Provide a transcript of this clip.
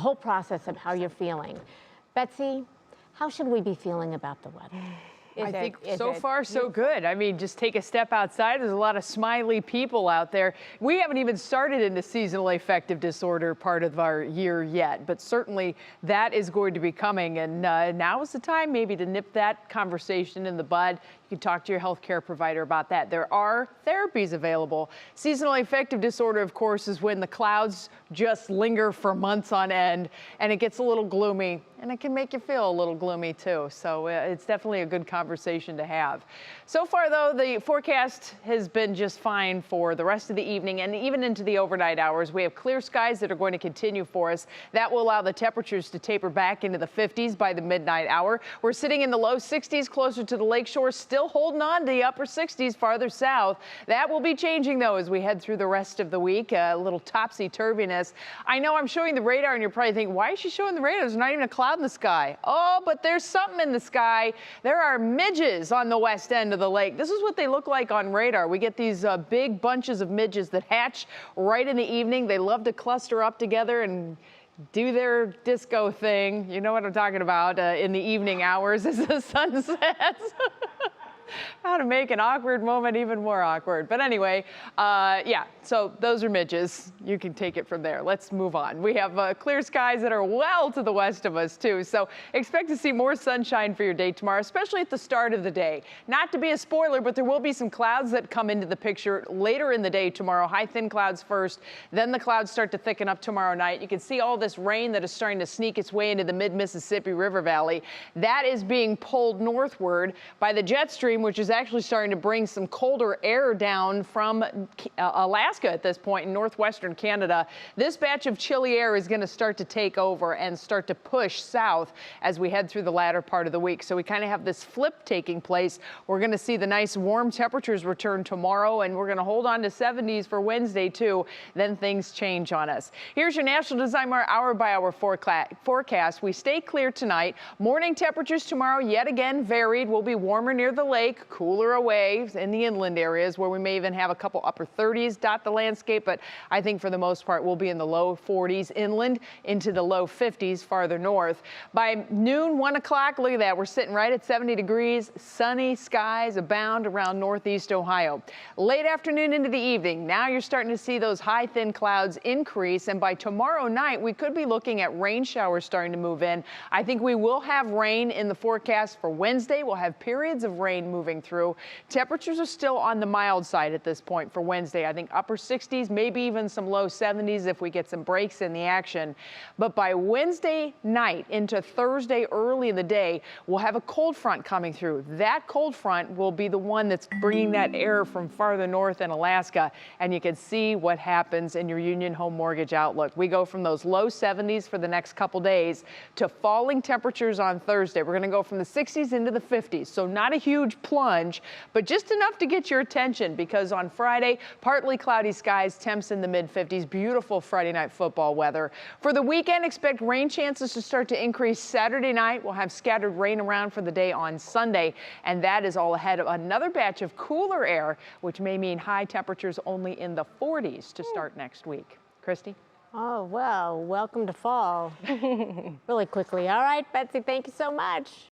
whole process of how you're feeling. Betsy, how should we be feeling about the weather? I think so far so good. I mean, just take a step outside. There's a lot of smiley people out there. We haven't even started into seasonally affective disorder part of our year yet, but certainly that is going to be coming. And now is the time maybe to nip that conversation in the bud. You can talk to your healthcare provider about that. There are therapies available. Seasonally affective disorder, of course, is when the clouds just linger for months on end and it gets a little gloomy, and it can make you feel a little gloomy too. So it's definitely a good conversation to have. So far, though, the forecast has been just fine for the rest of the evening and even into the overnight hours. We have clear skies that are going to continue for us. That will allow the temperatures to taper back into the 50s by the midnight hour. We're sitting in the low 60s closer to the lakeshore, still holding on to the upper 60s farther south. That will be changing, though, as we head through the rest of the week. A little topsy-turviness. I know I'm showing the radar, and you're probably thinking, why is she showing the radar? There's not even a cloud in the sky. Oh, but there's something in the sky. There are midges on the west end of the lake. This is what they look like on radar. We get these big bunches of midges that hatch right in the evening. They love to cluster up together and do their disco thing. You know what I'm talking about in the evening hours as the sun sets. How to make an awkward moment even more awkward. But anyway, yeah, so those are midges. You can take it from there. Let's move on. We have clear skies that are well to the west of us, too. So expect to see more sunshine for your day tomorrow, especially at the start of the day. Not to be a spoiler, but there will be some clouds that come into the picture later in the day tomorrow. High, thin clouds first. Then the clouds start to thicken up tomorrow night. You can see all this rain that is starting to sneak its way into the mid-Mississippi River Valley. That is being pulled northward by the jet stream, which is actually starting to bring some colder air down from Alaska at this point in northwestern Canada. This batch of chilly air is going to start to take over and start to push south as we head through the latter part of the week. So we kind of have this flip taking place. We're going to see the nice warm temperatures return tomorrow, and we're going to hold on to 70s for Wednesday too. Then things change on us. Here's your National Designer hour-by-hour forecast. We stay clear tonight. Morning temperatures tomorrow yet again varied. We'll be warmer near the lake, cooler away in the inland areas where we may even have a couple upper 30s dot the landscape, but I think for the most part we'll be in the low 40s inland into the low 50s farther north. By noon, 1 o'clock, look at that, we're sitting right at 70 degrees. Sunny skies abound around northeast Ohio. Late afternoon into the evening, now you're starting to see those high, thin clouds increase, and by tomorrow night we could be looking at rain showers starting to move in. I think we will have rain in the forecast for Wednesday. We'll have periods of rain moving through. Temperatures are still on the mild side at this point for Wednesday. I think upper 60s, maybe even some low 70s if we get some breaks in the action. But by Wednesday night into Thursday early in the day, we'll have a cold front coming through. That cold front will be the one that's bringing that air from farther north in Alaska, and you can see what happens in your Union Home Mortgage outlook. We go from those low 70s for the next couple days to falling temperatures on Thursday. We're going to go from the 60s into the 50s, so not a huge plunge, but just enough to get your attention, because on Friday, partly cloudy skies, temps in the mid-50s, beautiful Friday night football weather. For the weekend, expect rain chances to start to increase Saturday night. We'll have scattered rain around for the day on Sunday, and that is all ahead of another batch of cooler air, which may mean high temperatures only in the 40s to start next week. Christy? Oh, well, welcome to fall. Really quickly. All right, Betsy, thank you so much.